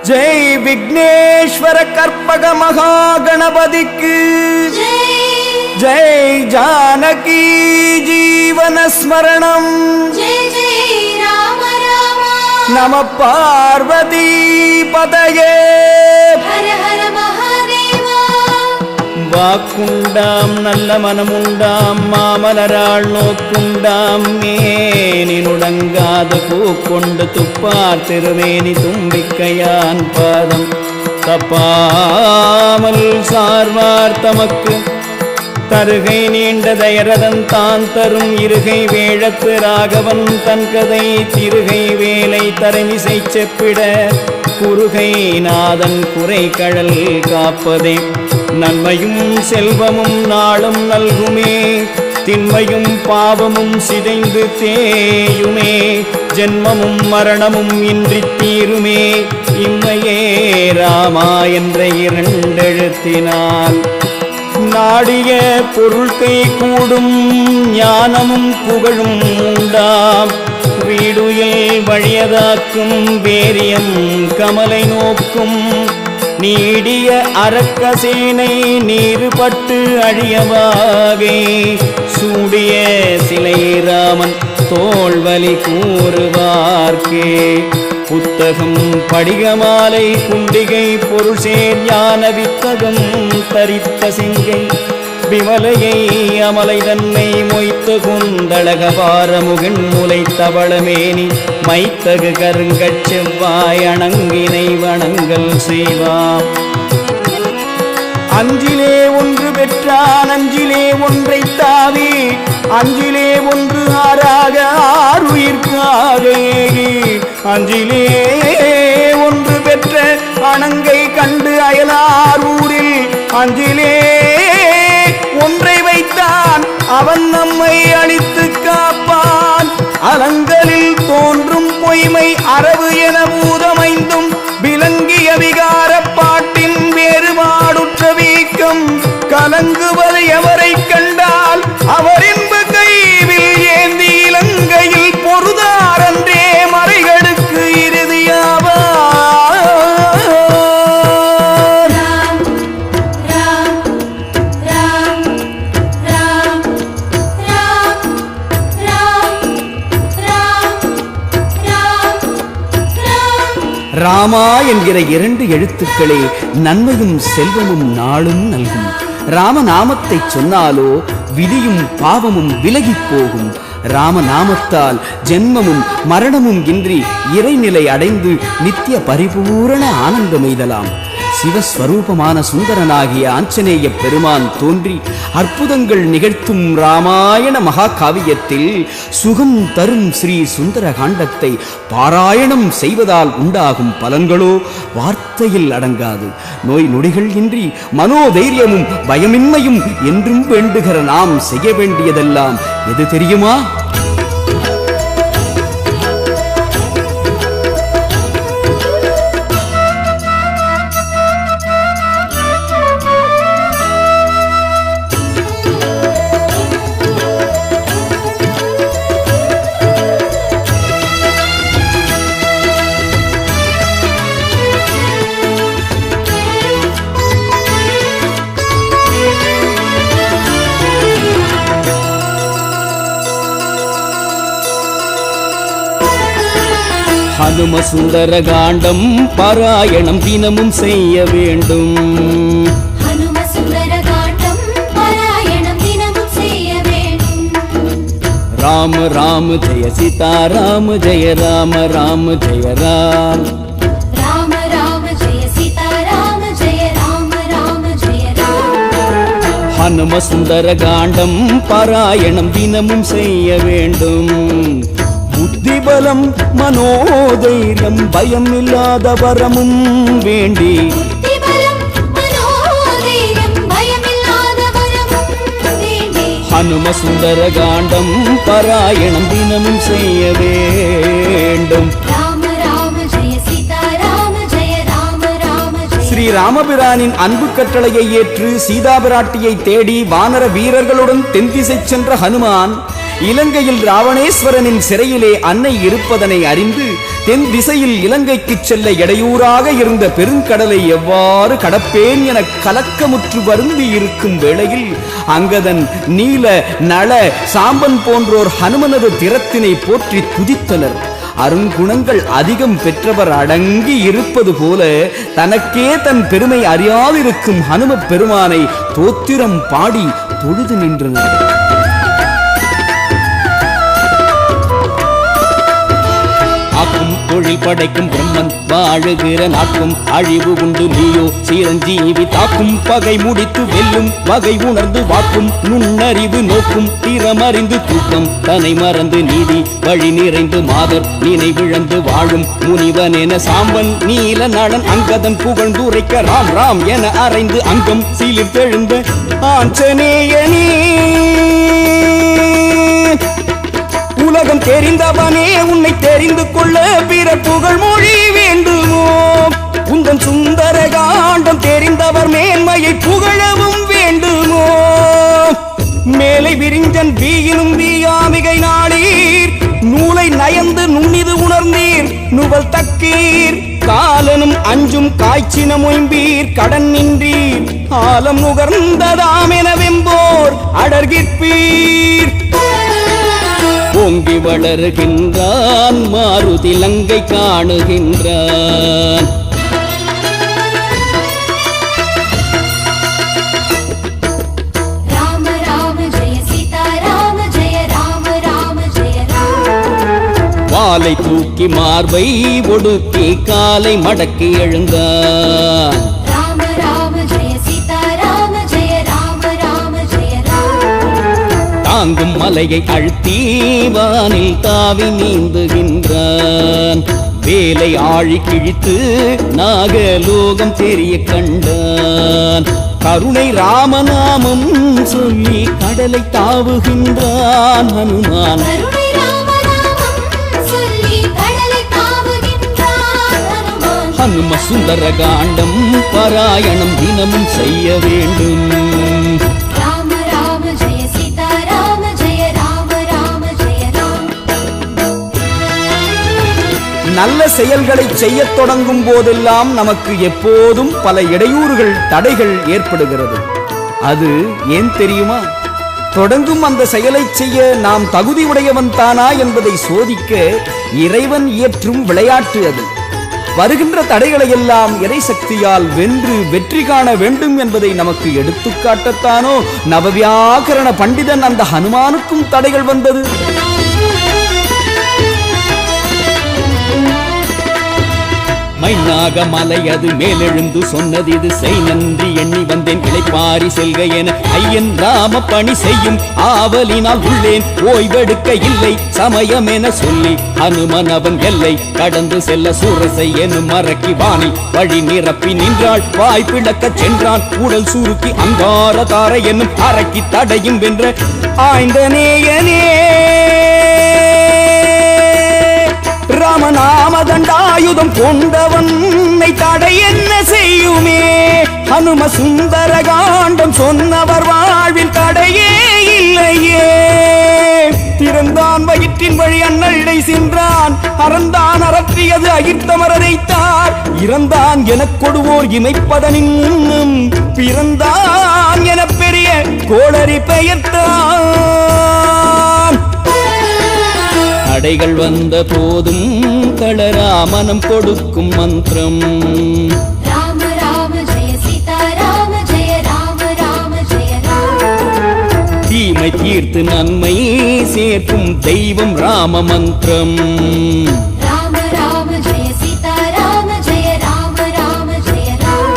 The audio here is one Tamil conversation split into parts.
ஜெய் விக்னேஸ்வர கற்பக மகாகணபதிக்கு ஜெய் ஜானகி ஜீவன ஸ்மரணம் நம பார்வதி பதயே வாக்குண்டாம் நல்ல மனமுண்டாம் மாமலராள் நோக்குண்டாம் மேனினுடங்காத பூக்கொண்டு துப்பார் திருமேனி தும்பிக்கையான் பாதம் தப்பாமல் சார்வார் தமக்கு தருகை நீண்ட தயரதன் தான் தரும் இருகை வேழத்து ராகவன் தன் கதை திருகை வேலை தரமிசை செப்பிட குறுகை நாதன் குறை கழல் காப்பதே நன்மையும் செல்வமும் நாளும் நல்குமே திண்மையும் பாவமும் சிதைந்து தேயுமே ஜென்மமும் மரணமும் இன்றி தீருமே இம்மையே ராமா என்ற இரண்டெழுத்தினால் நாடிய பொருள் கை கூடும் ஞானமும் புகழும் உண்டாம் வீடுயில் வழியதாக்கும் வேரியம் கமலை நோக்கும் நீடிய அரக்கசேனை நீருபட்டு அழியவாகே சூடிய சிலை ராமன் தோள்வலி கூறுவார்க்கே புத்தகம் படிகமாலை குண்டிகை பொருள் சேர் ஞான வித்தகம் தரித்த சிங்கை விமலையை அமலை தன்னை மொய்த்த குந்தளக பாரமுகன் முலை தவளமேனி மைத்தகு கருங்கச் செவ்வாய் அணங்கினை வணங்கல் செய்வாம் அஞ்சிலே ஒன்று பெற்றான் அஞ்சிலே ஒன்றை தாவி அஞ்சிலே ஒன்று ஆறாக ஆறுயிர்க்காக அஞ்சிலே ஒன்று பெற்ற அணங்கை கண்டு அயலார் ஊரில் அஞ்சிலே ஒன்றை வைத்தான் அவன் நம்மை அழித்து காப்பான் அலங்களில் தோன்றும் பொய்மை அரவு என பூதமைந்தும் விளங்கிய விகார பாட்டின் வேறுபாடுற்ற வீக்கம் கலங்குவது எவரை கண்டால் அவரின்பு கைவில் ஏந்தி இலங்கையில் பொருதாரன்றே மறைகளுக்கு இறுதியாவார். ராமா என்கிற இரண்டு எழுத்துக்களே நன்மையும் செல்வமும் நாளும் நல்கும். ராமநாமத்தை சொன்னாலோ விதியும் பாவமும் விலகி போகும். ராமநாமத்தால் ஜென்மமும் மரணமும் இன்றி இறைநிலை அடைந்து நித்திய பரிபூரண ஆனந்தமெய்தலாம். சிவஸ்வரூபமான சுந்தரனாகிய ஆஞ்சநேய பெருமான் தோன்றி அற்புதங்கள் நிகழ்த்தும் ராமாயண மகாகாவியத்தில் சுகம் தரும் ஸ்ரீ சுந்தர காண்டத்தை பாராயணம் செய்வதால் உண்டாகும் பலன்களோ வார்த்தையில் அடங்காது. நோய் நொடிகள் இன்றி மனோதைரியமும் பயமின்மையும் என்றும் வேண்டுகிற நாம் செய்ய வேண்டியதெல்லாம் எது தெரியுமா? ஹனும சுந்தர காண்டம் பாராயணம் தினமும் செய்ய வேண்டும். ஹனும சுந்தர காண்டம் பாராயணம் தினமும் செய்ய வேண்டும். ராம ராம ஜெய சீதா ராம ஜெய ராம ராம ஜெய ராம். ராம ராம ஜெய சீதா ராம ஜெய ராம ராம ஜெய ராம். ஹனும சுந்தர காண்டம் பாராயணம் தினமும் செய்ய வேண்டும். புத்திபலம் மனோதைரியம் பயம் இல்லாத வரமும் வேண்டி ஹனும சுந்தர காண்டம் பாராயணம் தினமும் செய்ய வேண்டும். ஸ்ரீ ராமபிரானின் அன்பு கட்டளையை ஏற்று சீதாபிராட்டியை தேடி வானர வீரர்களுடன் தென்திசை சென்ற ஹனுமான் இலங்கையில் ராவணேஸ்வரனின் சிறையிலே அன்னை இருப்பதனை அறிந்து தென் திசையில் இலங்கைக்கு செல்ல இடையூறாக இருந்த பெருங்கடலை எவ்வாறு கடப்பேன் என கலக்கமுற்று வருந்தி இருக்கும் வேளையில் அங்கதன், நீல, நள, சாம்பன் போன்றோர் ஹனுமனது திறத்தினை போற்றி துதித்தனர். அருங்குணங்கள் அதிகம் பெற்றவர் அடங்கி இருப்பது போல தனக்கே தன் பெருமை அறியாதிருக்கும் ஹனும பெருமானை தோத்திரம் பாடி தொழுது நின்றனர். ஆக்கும் தொழில் படைக்கும் பிரம்மன் வாழுகிற நாட்கும் அழிவு உண்டு நீயோ சிரஞ்சீவி தாக்கும் பகை முடித்து வெல்லும் வகை உணர்ந்து வாக்கும் நுண்ணறிவு நோக்கும் திறமறிந்து தூக்கம் தன்னை மறந்து நீதி வழி நிறைந்து மாதர் நினைவிழந்து வாழும் முனிவன் என சாம்பன் நீல நடன் அங்கதன் புகழ்ந்துரைக்க ராம் ராம் என அறைந்து அங்கம் சீலித்தெழுந்த ஆஞ்சநேயனே உலகம் தெரிந்தவனே உன்னை தெரிந்து கொள்ள பிற புகழ் மொழி வேண்டுமோ உந்தன் சுந்தர காண்டம் தெரிந்தவர் மேன்மையை புகழவும் வேண்டுமோ மேலை விரிஞ்சன் வீயினும் வீயாமிகை நாளீர் நூலை நயந்து நுண்ணிது உணர்ந்தீர் நுவல் தக்கீர் காலனும் அஞ்சும் காய்ச்சின மொயம்பீர் கடன் நின்றீர் ஆலம் நுகர்ந்ததாம் என வெம்போர் அடர்கிற்பீர் ஓங்கி வளர்கின்றான் மாருதி லங்கை காணுகின்றான். ராம ராம ஜெய சீதா ராம ஜெய ராம ராம ஜெய ராம. வாளை தூக்கி மார்பை ஒடுக்கி காலை மடக்கி எழுந்தான். ராம ராம ஜெய சீதா ராம ஜெய ராம ராம ஜெய ராம. தாங்கும் மலையை அழுத்தி வானில் தாவி நீந்துகின்றான். வேலை ஆழி கிழித்து நாகலோகம் தெரிய கண்டான். கருணை ராமநாமம் சொல்லி கடலை தாவுகின்றான் ஹனுமான். கருணை ராமநாமம் சொல்லி கடலை தாவுகின்றான் ஹனுமான். ஹனும சுந்தர காண்டம் பாராயணம் தினமும் செய்ய வேண்டும். ராம ராம ஜெய சீதா ராம ஜெய ராம ராம ஜெய ராம. நல்ல செயல்களை செய்யத் தொடங்கும் போதெல்லாம் நமக்கு எப்போதும் பல இடையூறுகள் தடைகள் ஏற்படுகிறது. அது ஏன் தெரியுமா? தொடங்கும் அந்த செயலை செய்ய நாம் தகுதி உடையவன் தானா என்பதை சோதிக்க இறைவன் இயற்றும் விளையாட்டு அது. வருகின்ற தடைகளை எல்லாம் இறை சக்தியால் வென்று வெற்றி காண வேண்டும் என்பதை நமக்கு எடுத்துக்காட்டத்தானோ நவவியாக்கரண பண்டிதன் அந்த ஹனுமானுக்கும் தடைகள் வந்தது. மைனாக மலை அது மேலெழுந்து சொன்னது இது செய் நன்றி எண்ணி வந்தேன் இளைப்பாரி செல்க என ஐயன் ராம பணி செய்யும் ஆவலினால் உள்ளேன் ஓய்வெடுக்க இல்லை சமயம் என சொல்லி ஹனுமன் அவன் எல்லை கடந்து செல்ல சூரசை எனும் மறக்கி வாணி வழி நிரப்பி நின்றாள். வாய் பிளக்கச் சென்றான் உடல் சுருக்கி அங்கார தாரை என்னும் அரக்கி தடையும் வென்ற ஆய்ந்தநேயனே ராமநாம தண்டாயுதம் கொண்டவனை தடை என்ன செய்யுமே? ஹனும சுந்தர காண்டம் சொன்னவர் வாழ்வில் தடையே இல்லையே. திறந்தான் வயிற்றின் வழி அண்ணலை சென்றான். அறந்தான் அறற்றியது அகிர்த்தமரைத்தார். இறந்தான் எனக் கொடுவோர் இமைப்பதனின் முன்னும் பிறந்தான் என பெரிய கோளறி பெயர்த்தான். தடைகள் வந்த போதும் தளராமனம் கொடுக்கும் மந்திரம். ராம ராம ஜெய சீதா ராம ஜெய ராம ராம ஜெய ராம. தீமை தீர்த்து நன்மை சேர்க்கும் தெய்வம் ராம மந்திரம். ராம ராம ஜெய சீதா ராம ஜெய ராம ராம ஜெய ராம.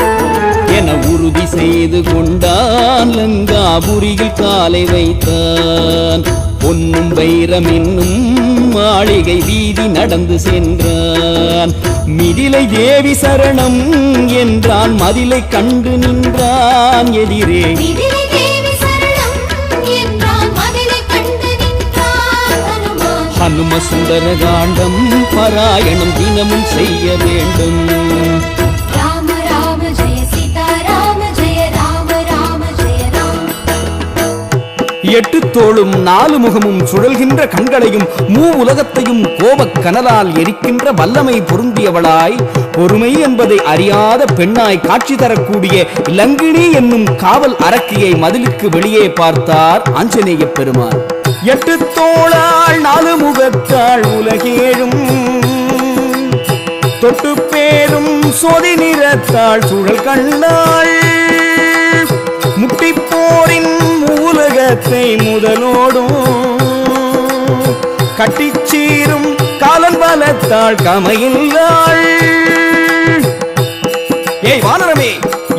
என உறுதி செய்து கொண்டான் லங்காபுரியில் காலை வைத்தான். பொன்னும் வைரம் என்னும் மாளிகை வீதி நடந்து சென்றான். மிதிலை தேவி சரணம் என்றான். மதிலை கண்டு நின்றான் எதிரே. மிதிலை தேவி சரணம் என்றான். மதிலை கண்டு நின்றான் ஹனுமான். ஹனும சுந்தர காண்டம் பாராயணம் தினமும் செய்ய வேண்டும். ராம ராம ஜெய சீதா ராம ஜெய ராம ராம ஜெய ராம. 8 தோளும் 4 முகமும் சுழல்கின்ற கண்களையும் உலகத்தையும் கோபக் கனலால் எரிக்கின்ற வல்லமை பொருந்தியவளாய் பொறுமை என்பதை அறியாத பெண்ணாய் காட்சி தரக்கூடிய லங்கினி என்னும் காவல் அரக்கியை மதிலுக்கு வெளியே பார்த்தார் ஆஞ்சநேய பெருமான். 8 தோளாள் 4 முகத்தாள் உலகேழும் தொட்டு பேரும் சோதி நிறத்தாள் சுழல் கண்ணாள் முட்டிப்போரின் உலகத்தை முதலோடும் கட்டிச்சீரும் காலன் பலத்தாள் கமையில்லாள். ஏய் வானரமே,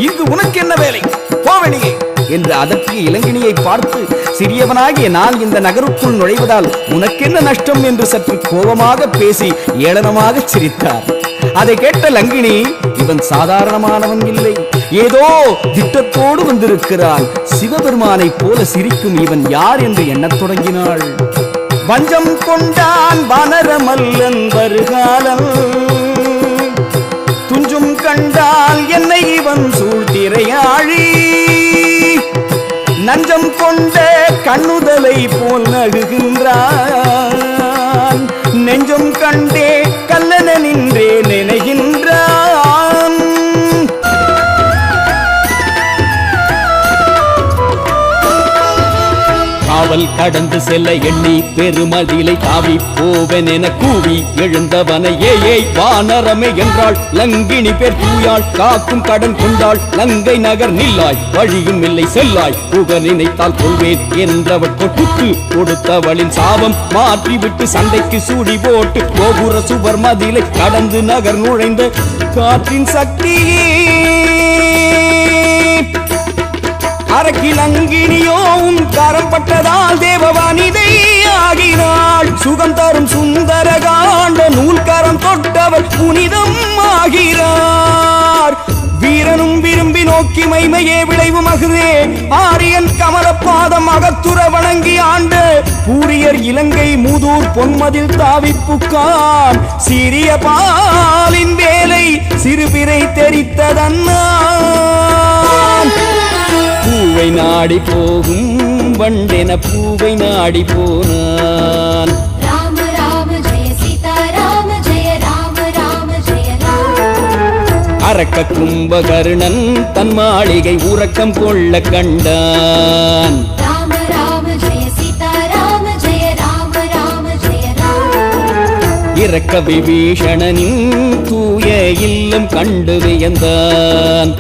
இங்கு உனக்கு என்ன வேலை? போவெளியே என்று அதற்கு இளங்கினியை பார்த்து, சிறியவனாகிய நான் இந்த நகருக்குள் நுழைவதால் உனக்கென்ன நஷ்டம் என்று சற்று கோபமாக பேசி ஏளனமாக சிரித்தார். அதை கேட்ட லங்கினி, இவன் சாதாரணமானவன் இல்லை, ஏதோ திட்டத்தோடு வந்திருக்கிறான், சிவபெருமானை போல சிரிக்கும் இவன் யார் என்று எண்ணத் தொடங்கினாள். வஞ்சம் கொண்டான் வானரமல்லன் வருகாலம் துஞ்சும் கண்டால் என்னை இவன் சூழ்த்திரையாழி நஞ்சம் கொண்ட கண்ணுதலை போல் நகுகின்றான் நெஞ்சம் கண்டே கல்லன நின்றே நினைகின்றான். காவல் கடந்து செல்ல எண்ணி பெருமதிலை தாவி போவன் என கூவி எழுந்தவனை ஏய் வானரமே என்றாள். லங்கினி பேர் தூயாள் காக்கும் கடன் கொண்டாள். லங்கை நகர் நில்லாய் வழியும் இல்லை செல்லாய் புக நினைத்தால் கொள்வேன் என்றவள் தொட்டு கொடுத்தவளின் சாபம் மாற்றிவிட்டு சண்டைக்கு சூடி போட்டு கோபுர சுவர் மதிலை கடந்து நகர் நுழைந்த காற்றின் சக்தியே அரக்கிலங்கினியோவும் கரம் பட்டதால் தேவவானிதை ஆகினாள். சுகம் தரும் சுந்தர காண்ட நூல் கரம் தொட்டவள் புனிதம் ஆகிறார். வீரனும் விரும்பி நோக்கி மைமையே விளைவு மகுதே ஆரியன் கமலப்பாதம் அகத்துற வணங்கி ஆண்ட பூரியர் இலங்கை மூதூர் பொன்மதில் தாவிப்புக்கான் சிறிய பாலின் வேலை சிறுபிறை தெரித்ததன்னான். பூவை நாடி போகும் வண்டென பூவை நாடி போனான். ராம ராம ஜெய சீதா ராம ஜெய ராம ராம ஜெய ராம. அரக்க கும்பகர்ணன் தன் மாளிகை உறக்கம் கொள்ள கண்டான். ராம ராம ஜெய சீதா ராம ஜெய ராம ராம ஜெய ராம. இறக்க விபீஷணனின் தூய இல்லம் கண்டு வியந்தான்.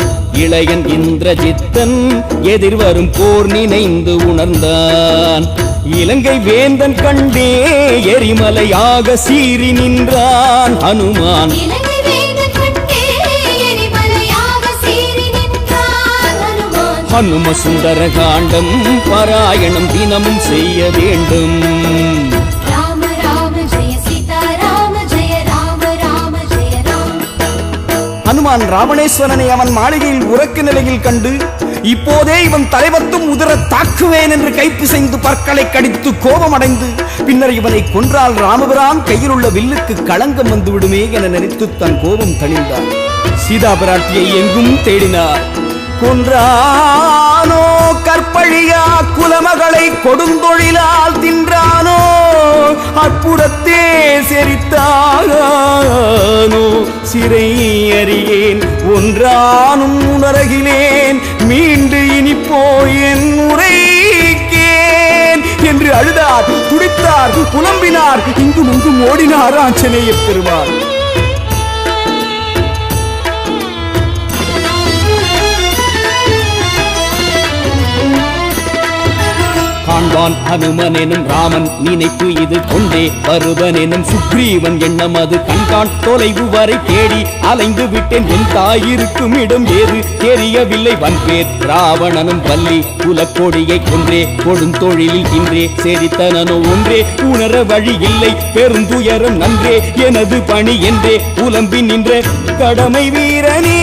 இளையன் இந்திரஜித்தன் எதிர்வரும் போர் நினைந்து உணர்ந்தான். இலங்கை வேந்தன் கண்டே எரிமலையாக சீறி நின்றான் ஹனுமான். இலங்கை வேந்தன் கண்டே எரிமலையாக சீறி நின்றான் ஹனுமான். ஹனும சுந்தர காண்டம் பாராயணம் தினமும் செய்ய வேண்டும். ராம ராம ஜெய சீதா ராம ஜெய ராம ராம ஜெய ராம. ஹனுமான் ராவணேஸ்வரனை அவன் மாளிகையில் உறக்க நிலையில் கண்டு, இப்போதே இவன் தலைவத்தும் உதிர தாக்குவேன் என்று கைப்பிசைந்து பற்களை கடித்து கோபமடைந்து, பின்னர் இவனை கொன்றால் ராமபிரான் கையில் உள்ள வில்லுக்கு களங்கம் வந்துவிடுமே என நினைத்து தன் கோபம் தணிந்தான். சீதா பிராட்டியை எங்கும் தேடினார். கொன்றானோ கற்பழியா குலமகளை கொடுந்தொழிலால் தின்றானோ அற்புதத்தே செரித்தானோ சிறை அறியேன் ஒன்றானும் உணரகிலேன் மீண்டு இனி போய் என் உரைக்கேன் என்று அழுதார், துடித்தார், புலம்பினார், இங்கும் இங்கும் ஓடினார் ஆஞ்சநேய பெருமான். காண்பான் ஹனுமன் எனும் ராமன் நினைப்பு இது கொண்டே வருவன் எனும் சுக்ரீவன் எண்ணம் அது கண்கான் தொலைவு வரை தேடி அலைந்து விட்டேன் என் தாயிருக்கும் இடம் ஏது தெரியவில்லை வன்பேர் ராவணனும் பள்ளி குலக்கொடியை கொன்றே கொடுந்தொழிலில் இன்றே செரித்தனோ ஒன்றே உணர வழி இல்லை பெருந்துயரம் நன்றே எனது பணி என்றே புலம்பி நின்ற கடமை வீரனே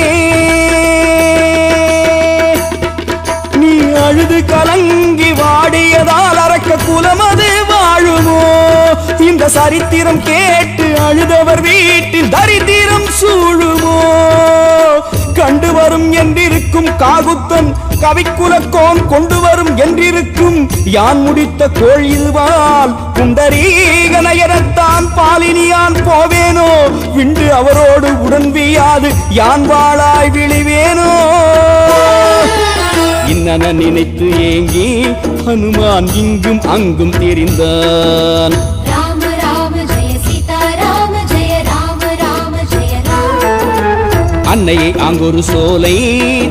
நீ அழுது கலங்கி வாடியதால் அரக்க குலமது வாழுமோ இந்த சரித்திரம் கேட்டு அழுதவர் வீட்டில் தரித்திரம் சூழுமோ கண்டு வரும் என்றிருக்க இருக்கும் காகுத்தன் கவிக்குலக்கோன் கொண்டு வரும் என்றிருக்கும் யான் முடித்த கோழிதுவால் புண்டரீகனையரத்தான் பாலினியான் போவேனோ விண்டு அவரோடு உடன் வீயாது யான் வாழாய் விழிவேனோ. இன்னன நினைத்து ஏங்கி ஹனுமான் இங்கும் அங்கும் தெரிந்தான். ராம ராம ஜெய சீதா ராம ஜெய ராம ராம ஜெய ராம. அன்னையை அங்கொரு சோலை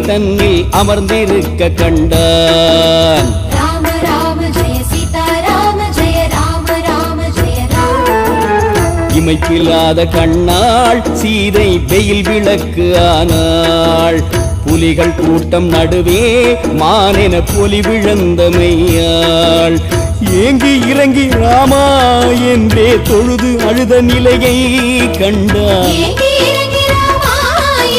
தன்னில் அமர்ந்திருக்க கண்டான். ராம ராம ஜெய சீதா ராம ஜெய ராம ராம ஜெய ராம. இமைப்பில்லாத கண்ணாள் சீதை வெயில் விளக்கு ஆனாள். புலிகள் கூட்டம் நடுவே மானென பொலி விழுந்தமையாள். ஏங்கி இறங்கி ராமா என்றே தொழுது அழுத நிலையை கண்டாள். ஏங்கி இறங்கி ராமா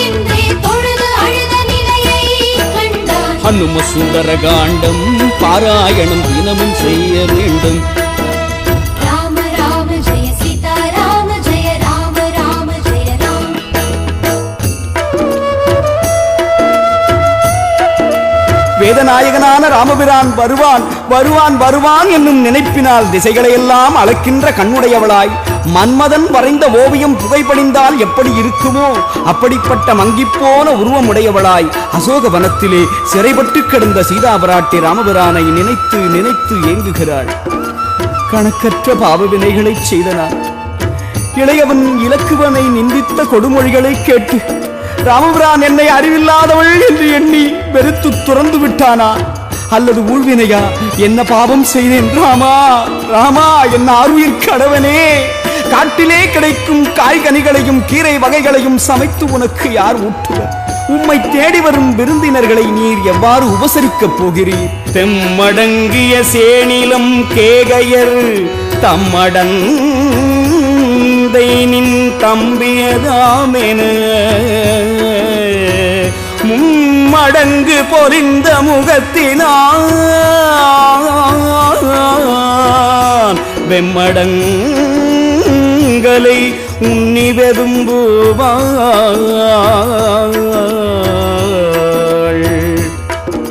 என்றே தொழுது அழுத நிலையை கண்டான். ஹனும சுந்தர காண்டம் பாராயணம் தினமும் செய்ய வேண்டும். ராம ராம ஜெய சீதா ராம ஜெய ராம ராம ஜெய ராம. வேதநாயகனான ராமபிரான் வருவான் வருவான் வருவான் என்னும் நினைப்பினால் திசைகளையெல்லாம் அளக்கின்ற கண்ணுடையவளாய் மன்மதன் வரைந்த ஓவியம் புகைப்படிந்தால் எப்படி இருக்குமோ அப்படிப்பட்ட மங்கிப்போன உருவமுடையவளாய் அசோக வனத்திலே சிறைப்பட்டு கிடந்த சீதாபிராட்டி ராமபிரானை நினைத்து நினைத்து ஏங்குகிறாள். கணக்கற்ற பாவவினைகளை செய்தனான். இளையவன் இலக்குவனை நிந்தித்த கொடுமொழிகளை கேட்டு ராமபிரான் என்னை அறிவில்லாதவள் என்று எண்ணி வெறுத்து துறந்து விட்டானா அல்லது ஊழ்வினையா? என்ன பாவம் செய்தேன் ராமா ராமா என்ன ஆருயிர் கடவனே. காட்டிலே கிடைக்கும் காய்கனிகளையும் கீரை வகைகளையும் சமைத்து உனக்கு யார் ஊட்டுவர்? உம்மை தேடி வரும் விருந்தினர்களை நீர் எவ்வாறு உபசரிக்கப் போகிறீர்? தெம்மடங்கிய சேனிலம் கேகையர் தம்மடன் நின் தம்பியதாமென மும்மடங்கு பொறிந்த முகத்தினான் வெம்மடங்களை உன்னி வெதும்புவாள்.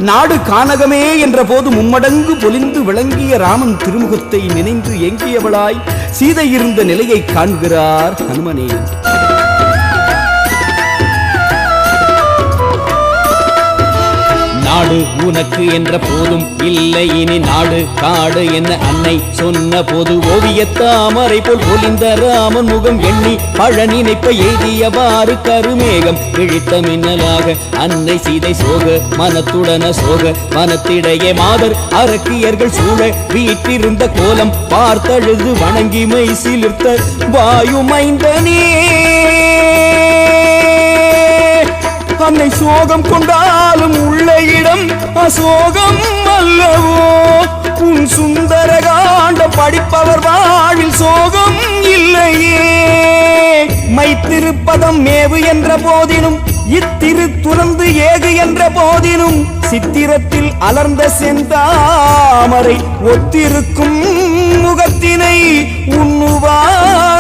நாடு கானகமே என்ற போது மும்மடங்கு பொலிந்து விளங்கிய ராமன் திருமுகத்தை நினைந்து ஏங்கியவளாய் சீதை இருந்த நிலையை காண்கிறார் ஹனுமனே. நாடு உனக்கு என்ற போதும் இல்லை இனி நாடு காடு என்ன அன்னை சொன்ன போது ஓவிய தாமரை போல் பொலிந்த ராமன் முகம் எண்ணி பழ நினைப்ப எய்தியவாறு கருமேகம் கிழித்த மின்னலாக அன்னை சீதை சோக மனத்துடன சோக மனத்திடையே மாதர் அரக்கியர்கள் சூழ வீட்டிருந்த கோலம் பார்த்தழுது வணங்கி மை சிலிர்த்த வாயுமைந்தனே. அன்னை சோகம் கொண்டாலும் உள்ள இடம் அசோகம் அல்லவோ? உன் சுந்தர காண்ட படிப்பவர் வாழ்வில் சோகம் இல்லையே. மைத்திருப்பதம் மேவு என்ற போதினும் இத்திரு துறந்து ஏகு என்ற போதினும் சித்திரத்தில் அலர்ந்த செந்தாமரை ஒத்திருக்கும் முகத்தினை உண்ணுவாள்.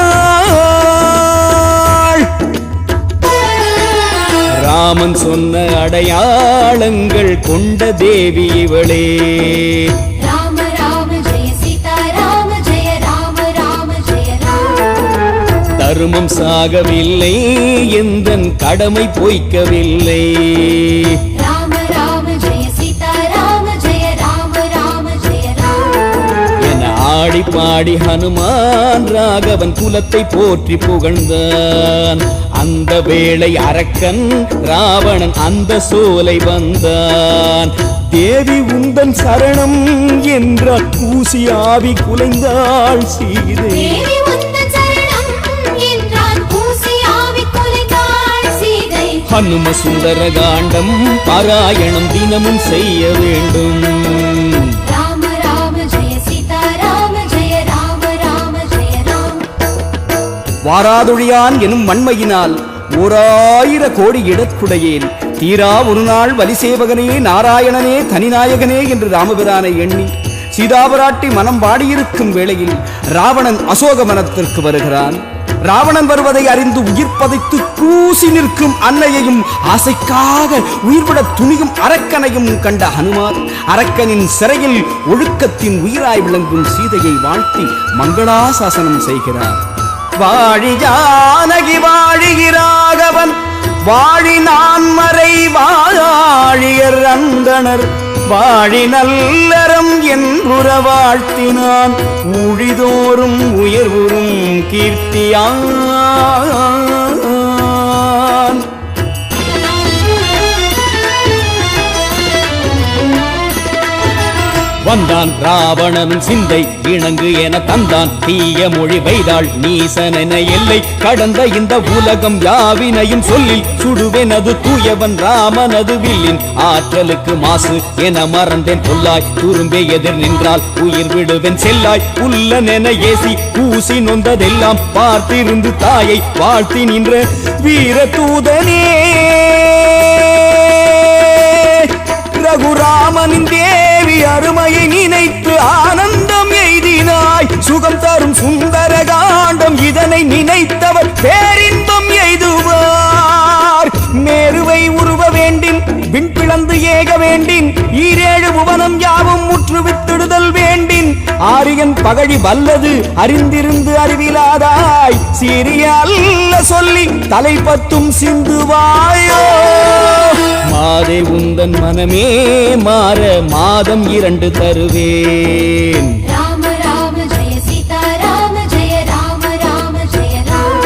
ராமன் சொன்ன அடையாளங்கள் கொண்ட தேவி இவளே. ராம ராம ஜெய சீதா ராம ஜெய ராம ராம ஜெய ராம. தருமம் சாகவில்லை எந்தன் கடமை பொய்க்கவில்லை. ராம ராம ஜெய சீதா ராம ஜெய ராம ராம ஜெய ராம. என ஆடி பாடி ஹனுமான் ராகவன் குலத்தை போற்றி புகழ்ந்தான். அந்த வேளை அரக்கன் ராவணன் அந்த சோலை வந்தான். தேவி உந்தன் சரணம் என்ற கூசி ஆவி குலைந்தாள் சீதை. தேவி உந்தன் சரணம் என்றான் கூசி ஆவி குலைந்தாள் சீதை. ஹனும சுந்தர காண்டம் பாராயணம் தினமும் செய்ய வேண்டும். ராம ராம ஜெய சீதா ராம ஜெய ராம ராம ஜெய ராம. வாராதொழியான் எனும் வன்மையினால் 1000 கோடி இடத்துடையேன் தீரா ஒரு நாள் வலிசேவகனே நாராயணனே தனிநாயகனே என்று ராமபிரானை எண்ணி சீதாபிராட்டி மனம் வாடியிருக்கும் வேளையில் ராவணன் அசோக வனத்திற்கு வருகிறான். ராவணன் வருவதை அறிந்து உயிர் பதைத்து கூசி நிற்கும் அன்னையையும் ஆசைக்காக உயிர்விட துணியும் அரக்கனையும் கண்ட ஹனுமான் அரக்கனின் சிறையில் ஒழுக்கத்தின் உயிராய் விளங்கும் சீதையை வாழ்த்தி மங்களாசாசனம் செய்கிறார். வாழி ஜானகி வாழிகிறாகவன் வாழி நான்மறை வாழியர் அந்தணர் வாழி நல்லறம் என்றுற வாழ்த்தினான் ஊழிதோறும் உயர்வுறும் கீர்த்தியான். வந்தான் ராவணனும் சிந்தை இணங்கு என தந்தான் தீய மொழி வைதாள் நீசனென எல்லை கடந்த இந்த உலகம் யாவினையும் சொல்லி சுடுவெனது தூயவன் ராமனது வில்லின் ஆற்றலுக்கு மாசு என மறந்தேன் பொல்லாய் துரும்பே எதிர் நின்றால் உயிர் விடுவேன் செல்லாய் உள்ளனென ஏசி பூசி நொந்ததெல்லாம் பார்த்திருந்து தாயை வாழ்த்தி நின்ற வீர தூதனே ரகுராமனின் தேவி அருமையை நினைத்து ஆனந்தம் எய்தினாய் சுகம் தரும் சுந்தர காண்டம் இதனை நினைத்தவர் பேரின்பம் எய்துவார். மேருவை உருவ வேண்டின் விண்பிளந்து ஏக வேண்டின் ஈரேழு புவனம் யாவும் முற்றுவித்திடுதல் வேண்டின் ஆரியன் பகழி வல்லது அறிந்திருந்து அறிவிலாதாய் சீரிய அல்ல சொல்லி தலைப்பத்தும் சிந்துவாயோ. மாதே உந்தன் மனமே மாற மாதம் 2 தருவேன். ராம ராம ஜெய சீதா ராம ஜெய ராம ராம ஜெய ராம.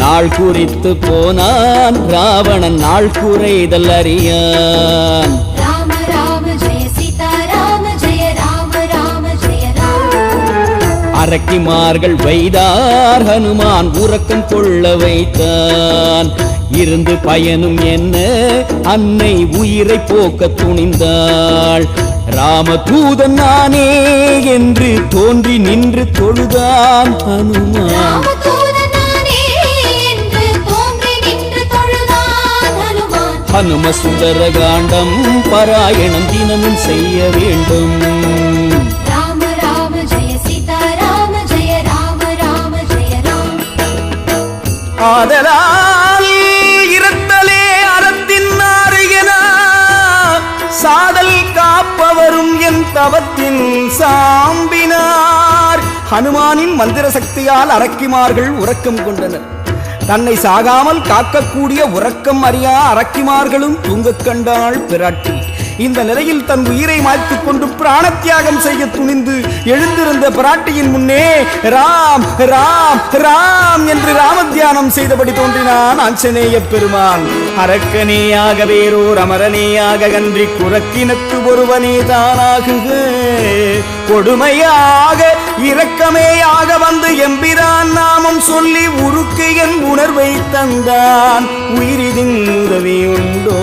நாள் குறித்து போனான் ராவணன் நாள் குறைதல் அறியான். ராம ராம ஜெய சீதா ராம ஜெய ராம ராம ஜெய ராம. அரக்கிமார்கள் வைதார் ஹனுமான் உறக்கம் கொள்ள வைத்தான். இருந்து பயனும் என்ன அன்னை உயிரை போக்க துணிந்தாள். ராமதூதன் நானே என்று தோன்றி நின்று தொழுதான் ஹனுமான். ஹனும சுந்தர காண்டம் பாராயணம் தினமும் செய்ய வேண்டும். ராம ராம ஜெய சீதா ராம ஜெய ராம ராம ஜெய ராம. ஆதலால் இரத்தலே அறத்தின்னாறு என சாதல் காப்பவரும் என் தவத்தின் சாம்பினார். ஹனுமானின் மந்திர சக்தியால் அரக்கிமார்கள் உறக்கம் கொண்டனர். தன்னை சாகாமல் காக்கக்கூடிய உறக்கம் அறியா அரக்கிமார்களும் தூங்கக் கண்டாள் பிராட்டி. இந்த நிலையில் தன் உயிரை மாய்த்துக் கொண்டு பிராணத்தியாகம் செய்ய துணிந்து எழுந்திருந்த பிராட்டியின் முன்னே ராம் ராம் ராம் என்று ராமத்தியானம் செய்தபடி தோன்றினான் ஆஞ்சநேய பெருமான். அரக்கனேயாக வேறோர் அமரனேயாக கன்றி குரக்கினத்து ஒருவனே தானாகுக கொடுமையாக இரக்கமேயாக வந்து எம்பிரான் நாமம் சொல்லி உருக்கு என் உணர்வை தந்தான் உயிரிதின் உதவி உண்டோ.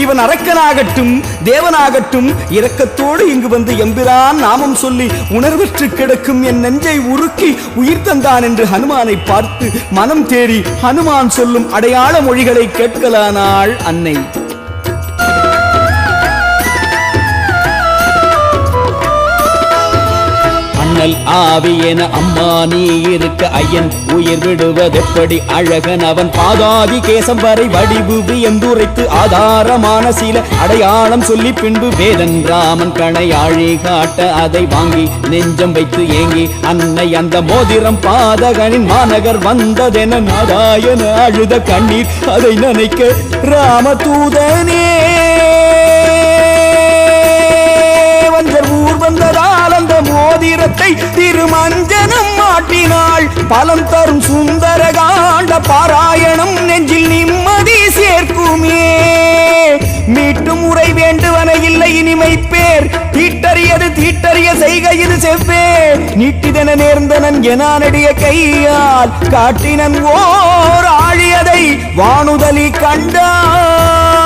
இவன் அரக்கனாகட்டும் தேவனாகட்டும் இரக்கத்தோடு இங்கு வந்து எம்பிரான் நாமம் சொல்லி உணர்வற்று கிடக்கும் என் நெஞ்சை உருக்கி உயிர் தந்தான் என்று ஹனுமானை பார்த்து மனம் தேடி ஹனுமான் சொல்லும் அடையாள மொழிகளை கேட்கலானாள் அன்னை. அண்ணல் ஆவி என அம்மா நீ இருக்க ஐயன் உயிர் விடுவதெப்படி அழகன் அவன் பாதாதி கேசம் வரை வடிவு வியந்துரைத்து ஆதாரமான சில அடையாளம் சொல்லி பின்பு வேதன் ராமன் கணையாழி காட்ட அதை வாங்கி நெஞ்சம் வைத்து ஏங்கி அன்னை அந்த மோதிரம் பாதகனின் மாநகர் வந்ததென நாதாயன அழுத கண்ணீர் அதை நினைக்க ராமதூதனே வஞ்சர் ஊர் வந்ததால் அந்த மோதிரத்தை திருமஞ்சனம் மாட்டினாள். பலம் தரும் சுந்தர காண்ட பாராயணம் நெஞ்சில் நிம்மதி சேர்க்குமே. மீட்டும் உரை வேண்டுவன இல்லை இனிமை பேர் தீட்டறியது தீட்டறிய செய்க இது செவ்வே நீட்டிதென நேர்ந்தனன் எனானடிய கையால் காட்டினன் ஓர் ஆழியதை வானுதலி கண்டாள்.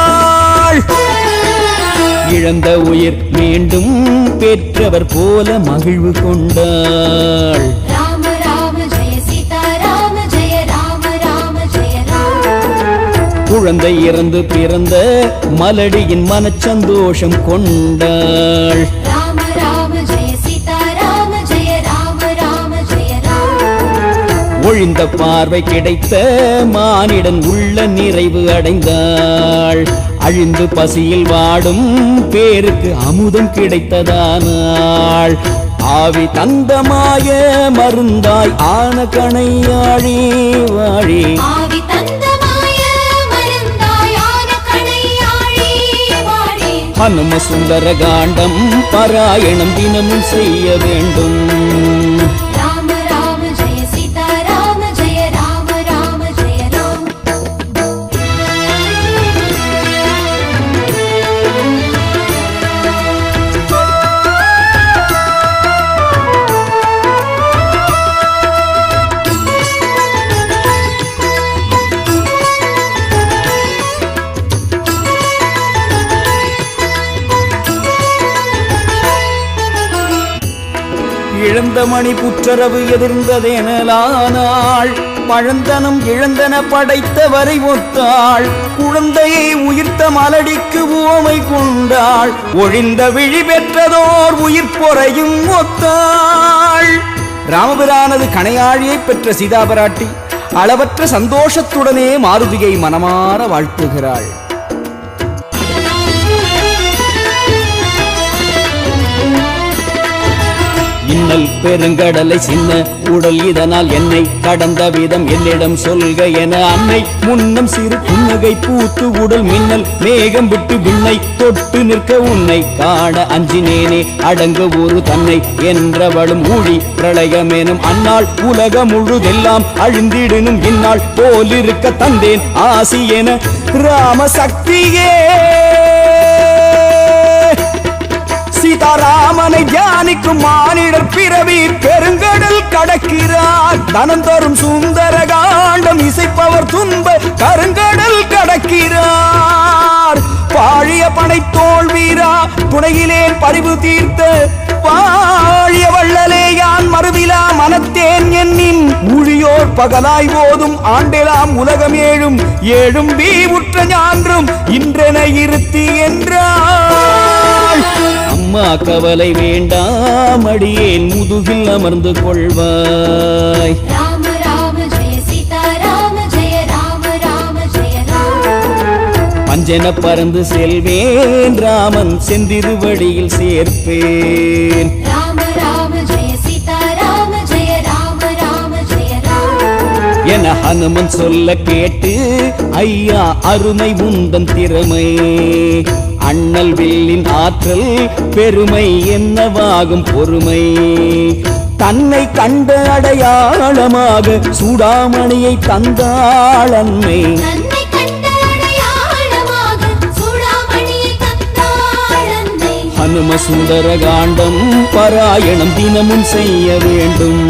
இழந்த உயிர் மீண்டும் பெற்றவர் போல மகிழ்வு கொண்டாள். ராம ராம ஜெய சீதா ராம ஜெய ராம ராம ஜெய ராம. குழந்தை இறந்து பிறந்த மலடியின் மனச்சந்தோஷம் கொண்டாள். ராம ராம ஜெய சீதா ராம ஜெய ராம ராம ஜெய ராம. ஒழிந்த பார்வை கிடைத்த மானிடன் உள்ள நிறைவு அடைந்தாள். அழிந்து பசியில் வாடும் பேருக்கு அமுதம் கிடைத்ததானாள். ஆவி தந்தமாய மருந்தாய் ஆன கணையாழி வாழி. ஆவி தந்தமாய மருந்தாய் ஆன கணையாழி வாழி. ஹனும சுந்தர காண்டம் பாராயணம் தினமும் செய்ய வேண்டும். ராம ராம ஜெய சீதா ராம ஜெய ராம ராம ஜெய ராம. இழந்த மணி புற்றரவு எதிர்ந்ததெனலானாள். பழந்தனம் இழந்தன படைத்தவரை ஒத்தாள். குழந்தையை உயிர்த்த மலடிக்கு உவமை கொண்டாள். ஒழிந்த விழி பெற்றதோர் உயிர் பொறையும் ஒத்தாள். ராமபிரானது கணையாழியை பெற்ற சீதாபிராட்டி அளவற்ற சந்தோஷத்துடனே மாருதியை மனமாற வாழ்த்துகிறாள். இன்னல் பெருங்கடலை சின்ன உடல் இதனால் என்னை கடந்த விதம் என்னிடம் சொல்க என அன்னை முன்னம் சிறு புன்னகை பூத்து உடல் மின்னல் மேகம் விட்டு விண்ணை தொட்டு நிற்க உன்னை காண அஞ்சினேனே அடங்கு ஒரு தன்னை என்றவளும் ஊழி பிரளயமெனும் அந்நாள் உலகம் முழுதெல்லாம் அழிந்திடனும் இந்நாள் போலிருக்க தந்தேன் ஆசி என ராம சக்தியே. சீதாராமனை தியானிக்கும் மானிடர் பிறவி பெருங்கடல் கடக்கிறார். தனந்தரும் சுந்தர காண்டம் இசைப்பவர் துன்ப கருங்கடல் கடக்கிறார். பாழிய படைத்தோள் வீரா துணையிலேன் பரிவு தீர்த்த பாழிய வள்ளலே யான் மறுவிலா மனத்தேன் என்னின் ஊழியோர் பகலாய் போதும் ஆண்டெலாம் உலகம் ஏழும் ஏழும் வீவுற்ற ஞான்றும் இன்றென இருத்தி என்றாள். அம்மா கவலை வேண்டாம் அடியேன் முதுகில் அமர்ந்து கொள்வாய். ராம ராம ஜெய சீதா ராம ஜெய ராம ராம ஜெய ராம. பஞ்சன பறந்து செல்வேன் ராமன் செந்திருவடியில் சேர்ப்பேன். ராம ராம ஜெய சீதா ராம ஜெய ராம ராம ஜெய ராம. என ஹனுமன் சொல்ல கேட்டு ஐயா அருமை உந்தன் திறமை. அண்ணல் வில்லின் ஆற்றல் பெருமை என்னவாகும் பொறுமை. தன்னை கண்ட அடையாளமாக சூடாமணியை தந்தாள் அன்னை. தன்னை கண்ட அடையாளமாக சூடாமணியை தந்தாள் அன்னை. ஹனும சுந்தர காண்டம் பாராயணம் தினமும் செய்ய வேண்டும்.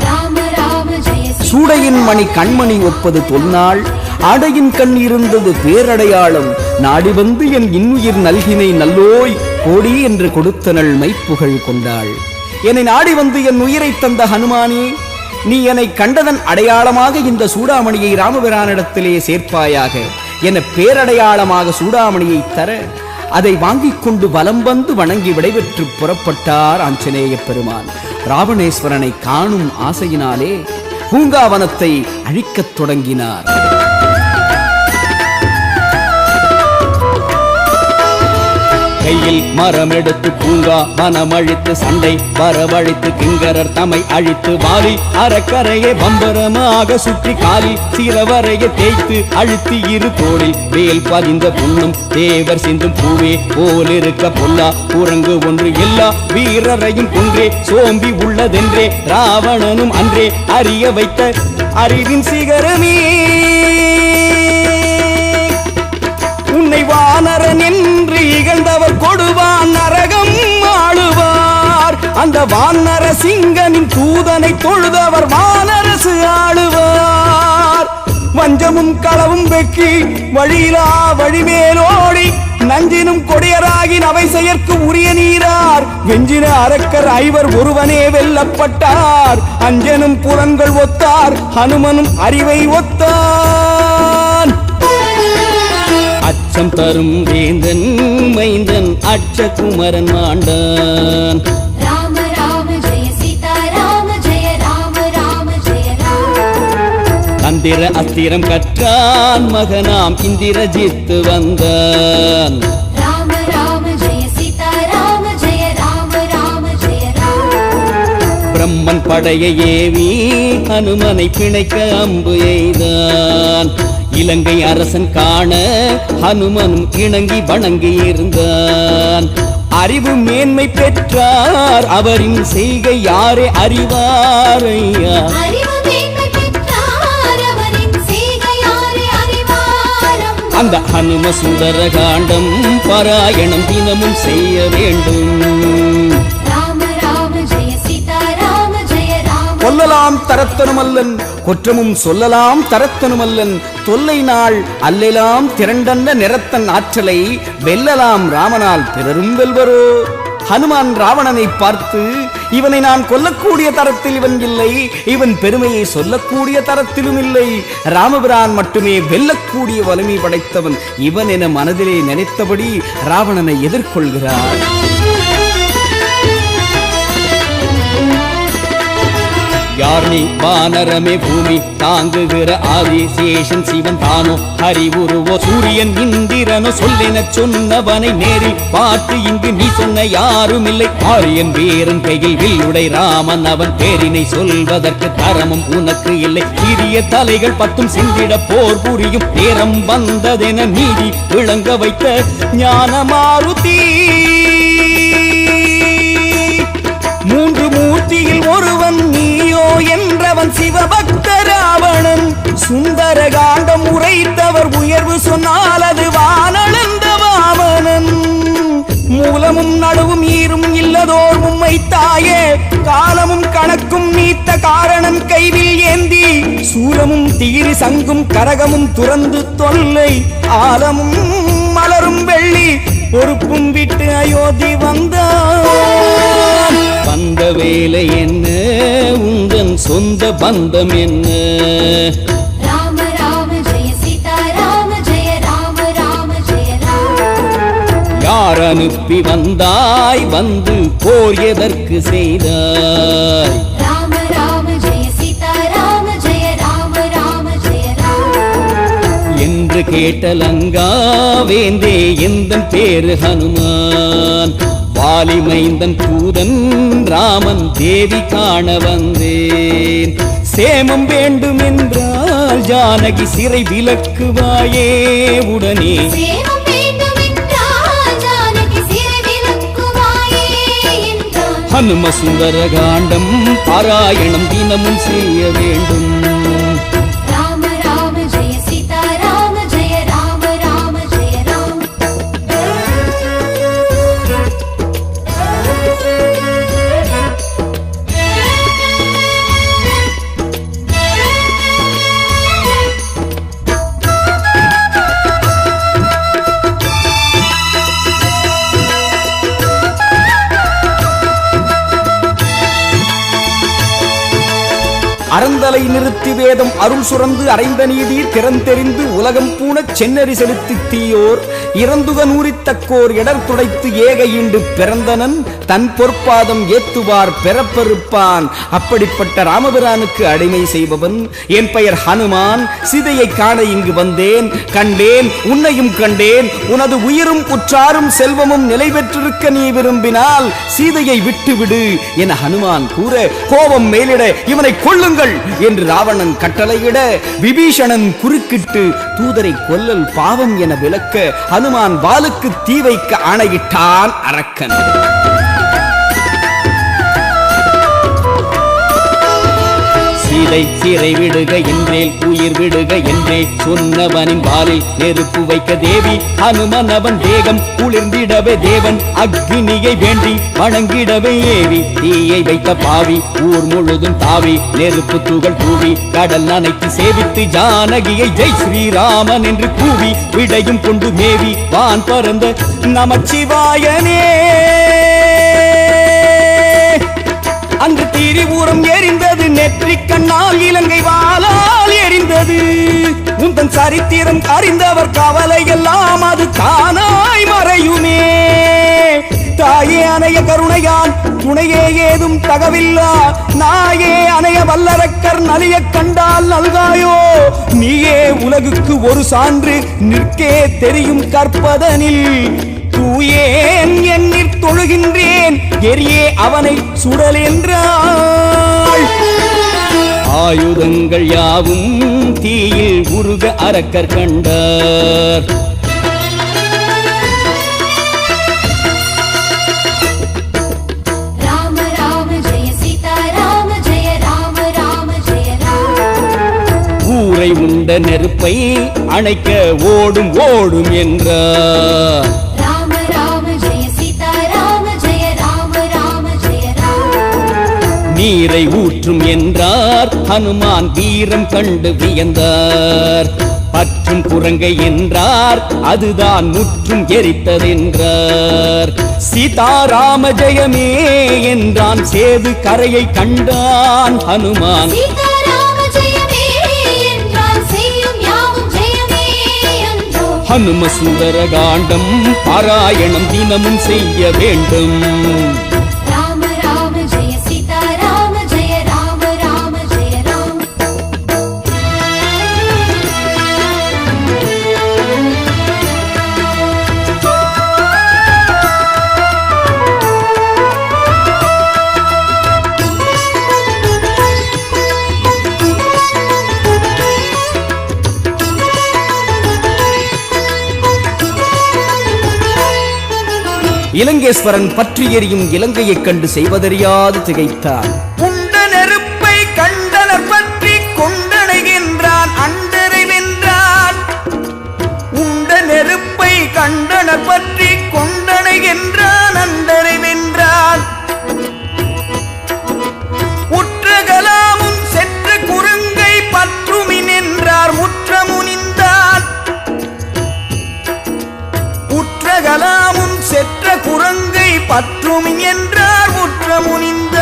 ராம ராம ஜெய சீதா. சூடையின் மணி கண்மணி ஒப்பது தொன்னாள். ஆடையின் கண் இருந்தது பேரடையாளம். நாடி வந்து என் இன்னுயிர் நல்கினை நல்லோய் கோடி என்று கொடுத்தனள் மைப்புகழ் கொண்டாள். என்னை நாடி வந்து என் உயிரை தந்த ஹனுமானே, நீ என்னை கண்டதன் அடையாளமாக இந்த சூடாமணியை ராமபிரானிடத்திலே சேர்ப்பாயாக என பேரடையாளமாக சூடாமணியை தர அதை வாங்கிக் கொண்டு வலம் வந்து வணங்கி விடைபெற்று புறப்பட்டார் ஆஞ்சநேய பெருமான். ராவணேஸ்வரனை காணும் ஆசையினாலே பூங்காவனத்தை அழிக்கத் தொடங்கினார். கையில் மரம் எடுத்து பூங்கா வனம் அழித்து சண்டை வரவழைத்து கிங்கரர் தமை அழித்து வாரி அறக்கரையே பம்பரமாக சுற்றி காலி சிறவரையை தேய்த்து அழுத்தி இரு தோளில் வேல் பதிந்த புண்ணும் தேவர் சிந்தும் பூவே போலிருக்க பொல்லா குரங்கு ஒன்று எல்லா வீரரையும் கொன்றே சோம்பி உள்ளதென்றே ராவணனும் அன்றே அறிய வைத்த அறிவின் சிகரமே. உன்னை வானரன் என்று இகழ்ந்தவர் கொடுவான் நரகம் ஆளுவார். அந்த வானர சிங்கனின் தூதனை தொழுதவர் வானரசு ஆளுவார். வஞ்சமும் களவும் வெக்கி வழியிலா வழிமேலோடி நஞ்சினும் கொடியராகி நவை செயற்கு உரிய நீரார். வெஞ்சின அரக்கர் ஐவர் ஒருவனே வெல்லப்பட்டார். அஞ்சனும் புலன்கள் ஒத்தார் ஹனுமனும் அறிவை ஒத்தான். அச்சம் தரும் வேந்தன் மைந்தன் அச்சகுமரன் மாண்டான். ராம ராம ஜெய சீதா ராம ஜெய ராம ராம ஜெய ராம. மந்திர அஸ்திரம் கற்றான் மகனாம் இந்திரஜித்து வந்தான். ராம ராம ஜெய சீதா ராம ஜெய ராம ராம ஜெய ராம. பிரம்மன் படையை ஏவி ஹனுமனை பிணைக்க அம்பு எய்தான். இலங்கை அரசன் காண ஹனுமனும் இணங்கி வணங்கி இருந்தான். அறிவு மேன்மை பெற்றார் அவரின் செய்கை யாரே அறிவாரையா. அறிவு மேன்மை பெற்றார் அவரின் செய்கை யாரே அறிவாரம். அந்த ஹனும சுந்தர காண்டம் பாராயணம் தினமும் செய்ய வேண்டும். ராம ராம ஜெய சீதா ராம ஜெய ராம. கொல்லலாம் தரத்தனுமல்லன் குற்றமும் சொல்லலாம் தரத்தனுமல்லன். தொல்லை நாள் அல்லெலாம் திரண்டன்ன நிறத்தன் ஆற்றலை வெல்லலாம் ராமனால் பிறரும் வெல்வரோ. ஹனுமான் ராவணனை பார்த்து, இவனை நான் கொல்லக்கூடிய தரத்தில் இவன் இல்லை, இவன் பெருமையை சொல்லக்கூடிய தரத்திலும் இல்லை, ராமபிரான் மட்டுமே வெல்லக்கூடிய வலிமை படைத்தவன் இவன் என மனதிலே நினைத்தபடி ராவணனை எதிர்கொள்கிறார். யார் நீ வானரமே பூமி தாங்குகிற ஆதிசேஷன் சிவன் தானோ ஹரிவுருவோ சூரியன் இந்திரனோ சொல்லின சொன்னவனை நேரில் பார்த்து இங்கு நீ சொன்ன யாரும் இல்லை. ஆரியன் வீரன் கையில் வில்லுடை ராமன் அவன் பேரினை சொல்வதற்கு தரமும் உனக்கு இல்லை. சிறிய தலைகள் 10 சிந்திட போர் புரியும் நேரம் வந்ததென நீதி விளங்க வைத்த ஞான மாருதி. 3 மூர்த்தியில் ஒருவன் நீயோ என்றவன் சிவபக்த ராவணன். சுந்தர காண்டம் உரைத்தவர் உயர்வு சொன்னால் அது வானளந்த வாமனன். மூலமும் நடுவும் ஈரும் இல்லதோர் உம்மை தாயே காலமும் கணக்கும் நீத்த காரணன் கைவில் ஏந்தி சூலமும் தீரி சங்கும் கரகமும் துறந்து தொல்லை ஆலமும் மலரும் வெள்ளி பொறுப்பும் விட்டு அயோத்தி வந்தான். வந்த வேலை என்ன உந்தன் சொந்த பந்தம் என்ன. ராம ராம ஜெய சீதா ராம ஜெய ராம ராம ஜெய ராம. யார் அனுப்பி வந்தாய் வந்து போர் எதற்கு செய்தாய். ராம ராம ஜெய சீதா ராம ஜெய ராம ராம ஜெய ராம. என்று கேட்ட லங்கா வேந்தே எந்தன் பேரு ஹனுமான். வாலிமைந்தன் தூதன் ராமன் தேவி காண வந்தேன். சேமம் வேண்டும் என்றால் ஜானகி சிறை விலக்குவாயே உடனே. சேமம் வேண்டும் என்றால் ஜானகி சிறை விலக்குவாயே என்றான். ஹனும சுந்தர காண்டம் பாராயணம் தினமும் செய்ய வேண்டும். ராம ராம ஜெய சீதா ராம ஜெய ராம ராம ஜெய ராம. அறந்தலை நிறுத்தி வேதம் அருள் சுரந்து அறைந்த நீதீர் திறந்தெறிந்து உலகம் பூணச் சென்னறி செலுத்தி தீயோர் இறந்துக நூறித்தக்கோர் இடர் துடைத்து ஏக ஈண்டு பிறந்தனன் தன் பொற்பாதம் ஏத்துவார் பெறப்பெருப்பான். அப்படிப்பட்ட ராமபிரானுக்கு அடிமை செய்பவன் என் பெயர் ஹனுமான். சீதையை காண இங்கு வந்தேன். கண்டேன், உன்னையும் கண்டேன். உனது உயிரும் உற்றாரும் செல்வமும் நிலை பெற்றிருக்க நீ விரும்பினால் சீதையை விட்டுவிடு என ஹனுமான் கூற, கோபம் மேலிட இவனை கொல்லுங்கள் என்று ராவணன் கட்டளையிட விபீஷணன் குறுக்கிட்டு தூதரை கொல்லல் பாவம் என விளக்க ஹனுமான் வாளுக்கு தீ வைக்க ஆணையிட்டான் அரக்கன். சீதை சீரை விடுக என்றேல் உயிர் விடுக என்றே சொன்னவனின் வாலில் நெருப்பு வைக்க தேவி ஹனுமன் அவன் தேகம் குளிர்ந்திடவே தேவன் அக்னியை வேண்டி வணங்கிடவே ஏவி தீயை வைத்த பாவி ஊர் முழுதும் தாவி நெருப்பு துகள் தூவி கடல் நனைத்து சேவித்து ஜானகியை ஜெய் ஸ்ரீராமன் என்று கூவி விடையும் கொண்டு மேவி வான் பறந்த நமச்சிவாயனே. அன்று திரிபுரம் எரிந்தது நெற்றிக் கண்ணால் இலங்கை வாளால் எரிந்தது. உந்தன் சரித்திரம் அறிந்தவர் கவலை எல்லாம் அது தானாய் மறையுமே. தாயே அணைய கருணையான் துணையே ஏதும் தகவில்லா நாயே அணைய வல்லரக்கர் நலிய கண்டால் நல்காயோ நீயே உலகுக்கு ஒரு சான்று நிற்கே தெரியும் கற்பதனில் தூயேன் எண்ணிற் தொழுகின்றேன் எரியே அவனை சுடல் என்றாள் ஆயுதங்கள் யாவும் தீயில் உருக அரக்கர் கண்டார் ஊரை உண்ட நெருப்பை அணைக்க ஓடும் ஓடும் என்றார் ராம ராம ஜெய சீதா ராம ஜெய ராம ராம ஜெய ராம நீரை ஊற்றும் என்றார் ஹனுமான் வீரம் கண்டு வியந்தார் பற்றும் குரங்கை என்றார் அதுதான் முற்றும் எரித்ததென்றார் சீதாராம ஜெயமே என்றான் சேது கரையை கண்டான் ஹனுமான் ஹனும சுந்தர காண்டம் பாராயணம் தினமும் செய்ய வேண்டும் ராம ராம ஜெய சீதா ராம ஜெய ராம ராம ஜெய ராம இலங்கேஸ்வரன் பற்றி எரியும் இலங்கையைக் கண்டு செய்வதறியாது திகைத்தான் உண்ட நெருப்பை கண்டனர் பற்றி கொண்டனைகின்றான் அண்டரை வென்றான் உண்ட நெருப்பை கண்டனர் பற்றி கொண்டனைகின்றான் அண்டரை வென்றான் உற்றகலாமும் செற்ற குறுங்கை பற்றுமின் என்றார் முற்றமுனிந்தான் உற்றகலாமும் செற்ற குரங்கை பற்றும் என்றார் முற்றமுனிந்தான்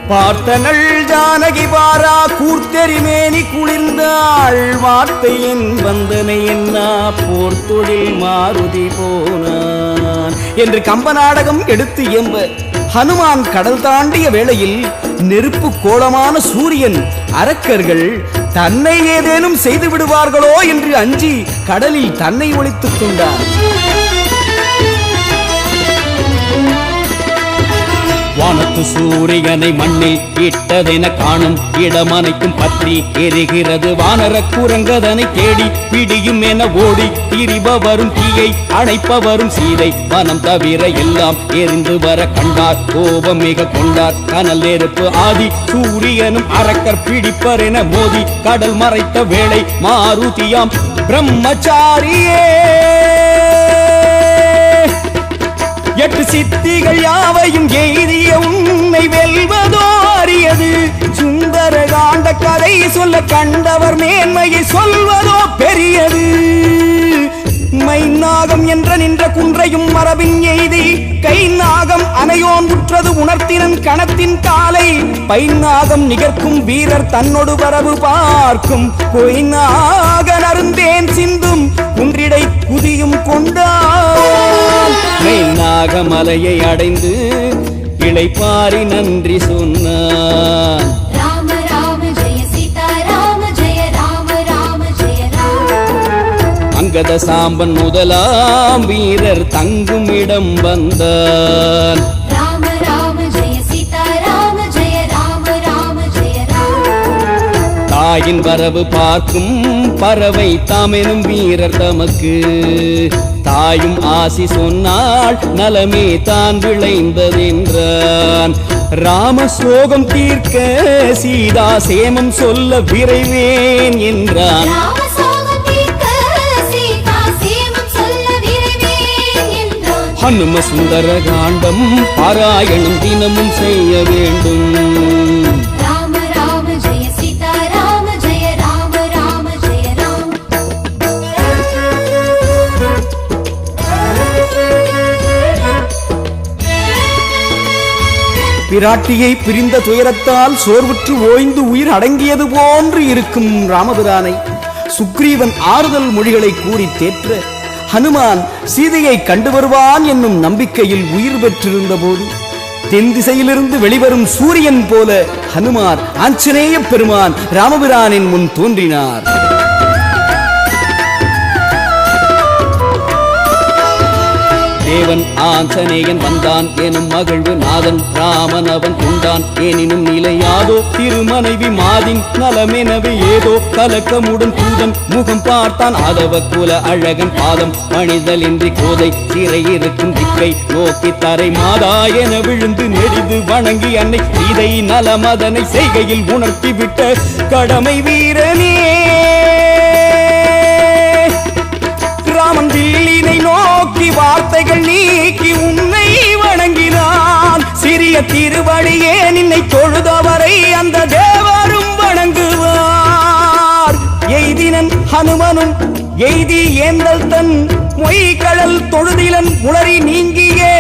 பார்த்தனள் ஜானகி பாரா கூர்த்தெரிமேனி குளிர்ந்தாள் வார்த்தை என் வந்தனை என்னா போர் தொழில் மாருதி போனான் என்று கம்ப நாடகம் எடுத்து எம்ப ஹனுமான் கடல் தாண்டிய வேளையில் நெருப்பு கோலமான சூரியன் அரக்கர்கள் தன்னை ஏதேனும் செய்து விடுவார்களோ என்று அஞ்சி கடலில் தன்னை ஒளித்துக் கொண்டார் வானத்து சூரியனை மண்ணில் இட்டதென காணும் இடமனைக்கும் பற்றி எரிகிறது வானர குரங்கதனை தேடி பிடியும் என ஓடி திரிபவரும் தீயை அணைப்பவரும் சீதை வனம் தவிர எல்லாம் எரிந்து வர கண்டார் கோபம் மிக கொண்டார் கனல் நெருப்பு ஆதி சூரியனும் அரக்கர் பிடிப்பர் என மோதி கடல் மறைத்த வேளை மாருதியாம் பிரம்மச்சாரியே எட்டு சித்திகள் யாவையும் எய்திய உன்னை வெல்வதோ அறியது சுந்தர காண்ட கதை சொல்ல கண்டவர் மேன்மையை சொல்வதோ பெரியது மைநாகம் என்ற நின்ற குன்றையும் மரபின் எய்தி கை நாகம் அணையோன் உற்றது உணர்த்தினன் கணத்தின் காலை பைநாகம் நிகர்க்கும் வீரர் தன்னொடு வரவு பார்க்கும் பொய்நாக நருந்தேன் சிந்தும் குன்றிடை குதியும் கொண்டான் மைநாகமலையை அடைந்து இளைப்பாரி நன்றி சொன்னான் ராம ராம ஜெய சீதா ராம ஜெய ராம ராம ஜெய ராம அங்கத சாம்பன் முதலாம் வீரர் தங்கும் இடம் வந்தான் ராம ராம ஜெய சீதா ராம ஜெய ராம ராம ஜெய ராம தாயின் வரவு பார்க்கும் பறவை தாமெனும் வீரர் தமக்கு தாயும் ஆசி சொன்னாள் நலமே தான் விளைந்ததென்றான் ராம சோகம் தீர்க்க சீதா சேமம் சொல்ல விரைவேன் என்றான் ஹனும சுந்தர காண்டம் பாராயணம் தினமும் செய்ய வேண்டும் ராம ராம ஜெய சீதா ராம ஜெய ராம ராம ஜெய ராம பிராட்டியை பிரிந்த துயரத்தால் சோர்வுற்று ஓய்ந்து உயிர் அடங்கியது போன்று இருக்கும் ராமபிரானை சுக்ரீவன் ஆறுதல் மொழிகளை கூறி தேற்ற ஹனுமான் சீதையை கண்டு வருவான் என்னும் நம்பிக்கையில் உயிர் பெற்றிருந்த போது தென் திசையிலிருந்து வெளிவரும் சூரியன் போல ஹனுமார் ஆஞ்சநேய பெருமான் ராமபிரானின் முன் தோன்றினார். தேவன் ஆஞ்சநேயன் வந்தான் எனும் மகிழ்வு நாதன் ராமன் அவன் கொண்டான். எனினும் நிலையாதோ திருமனைவி மாதின் நலமெனவே ஏதோ கலக்கமுடன் தூதன் முகம் பார்த்தான். ஆதவ குல அழகன் பாதம் மனிதல் இன்றி கோதை சிறையிருக்கும் திக்கை நோக்கி தரை மாதா என விழுந்து நெடிது வணங்கி அன்னை சீதை நலமதனை செய்கையில் உணர்த்திவிட்ட கடமை வீரனே. ராமன் வில்லினை நோக்கி வார்த்தைகள் நீக்கி உன்னை வணங்கினான். சிறிய திருவடியே நின்னை தொழுதவரை அந்த தேவரும் வணங்குவார். எய்தினன் ஹனுமனும் எய்தி ஏந்தல் தன் மொய்கடல் தொழுதிலன் உளறி நீங்கியே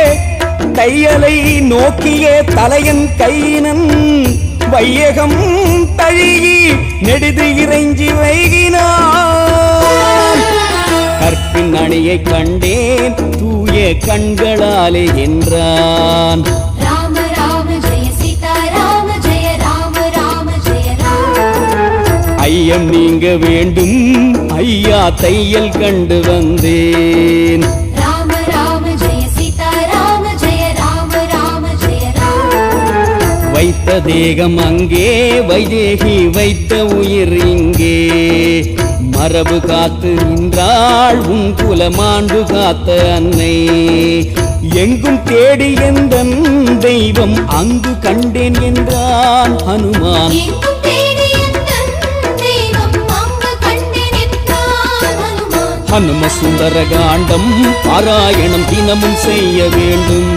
தையலை நோக்கியே தலையன் கையினன் வையகம் தழுகி நெடுது இறைஞ்சி வைகினான். கற்பின் அணியை கண்டேன் தூய கண்களாலே என்றான். ராம ராம ஜெய சீதா ராம ஜெய ராம ராம ஜெய ராம. ஐயம் நீங்க வேண்டும் ஐயா தையல் கண்டு வந்தேன். ராம ராம ஜெய சீதா ராம ஜெய ராம ராம ஜெய ராம. வைத்த தேகம் அங்கே வைதேகி வைத்த உயிர் இங்கே மரபு காத்து நின்றாள் உன் குலமாண்டு காத்த அன்னை. எங்கும் தேடி எந்தன் தெய்வம் அங்கு கண்டேன் என்றான் ஹனுமான். ஹனும சுந்தர காண்டம் பாராயணம் தினமும் செய்ய வேண்டும்.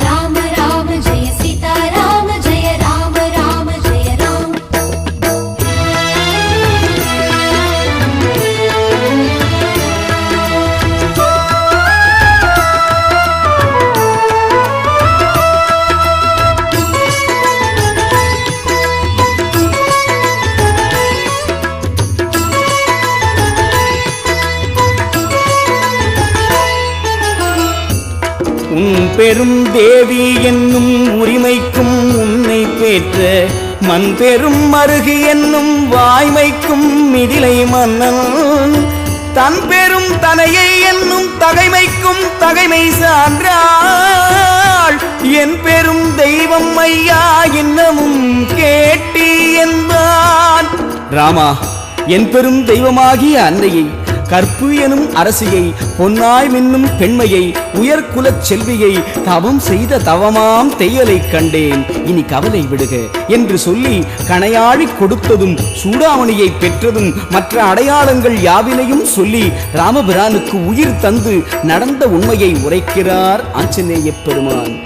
ராம ராம ஜெய சீதா ராம ஜெய ராம ராம ஜெய ராம. உன் பெரும் தேவி என்னும் உரிமைக்கும் உன்னை பேற்ற மண் பெரும் மருகு என்னும் வாய்மைக்கும் மிதிலை மன்னன் தன் பெரும் தனையை என்னும் தகைமைக்கும் தகைமை சான்றாள். என் பெரும் தெய்வம் ஐயா இன்னமும் கேட்டி என்பான். ராமா, என் பெரும் தெய்வமாகிய அன்னையை கற்பு எனும் அரசியை பொன்னாய் மின்னும் பெண்மையை உயர்குலச் செல்வியை தவம் செய்த தவமாம் தையலை கண்டேன். இனி கவலை விடுக என்று சொல்லி கணையாழி கொடுத்ததும் சூடாமணியை பெற்றதும் மற்ற அடையாளங்கள் யாவினையும் சொல்லி ராமபிரானுக்கு உயிர் தந்து நடந்த உண்மையை உரைக்கிறார் ஆஞ்சநேய பெருமான்.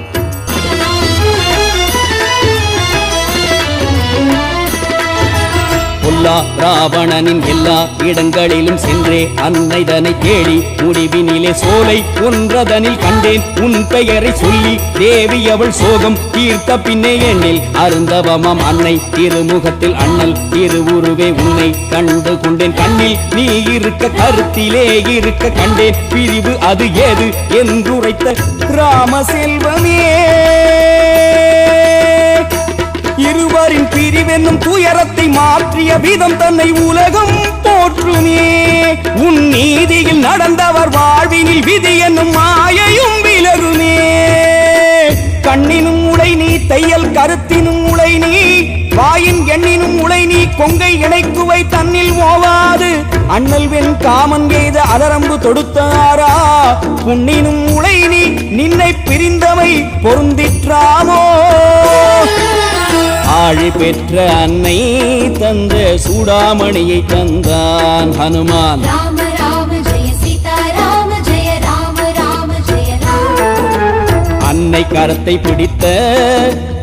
பொல்லா ராவணனின் எல்லா இடங்களிலும் சென்றே அன்னைதனை தேடி முடிவினிலே சோலை ஒன்றதனில் கண்டேன் உன் பெயரை சொல்லி. தேவி அவள் சோகம் தீர்த்த பின்னே எண்ணில் அருந்தவமாம் அன்னை திருமுகத்தில் அண்ணல் திருவுருவே உன்னை கண்டு கொண்டேன். கண்ணில் நீ இருக்க கருத்திலே இருக்க கண்டேன் பிரிவு அது ஏது என்றுரைத்த ராம செல்வமே. இருவரின் பிரிவென்னும் துயரத்தை மாற்றிய விதம் தன்னை உலகம் போற்றுமே. உன் நீதியில் நடந்தவர் வாழ்வினில் விதி என்னும் மாயையும் விலகுமே. கண்ணினும் உளை நீ தையல் கருத்தினும் உளை நீ வாயின் எண்ணினும் உளை நீ கொங்கை இணைக்குவை தன்னில் ஓவாது அண்ணல் வெண் காமன் எய்த அலரம்பு தொடுத்தாரா. புண்ணினும் உளை நீ நின்னை பிரிந்தவை பொருந்திற்றாமோ. ஆழி பெற்ற அன்னை தந்த சூடாமணியை தந்தான் ஹனுமான். ராம ராம ஜெய சீதா ராம ஜெய ராம ராம ஜெய ராம. அன்னை கரத்தை பிடித்த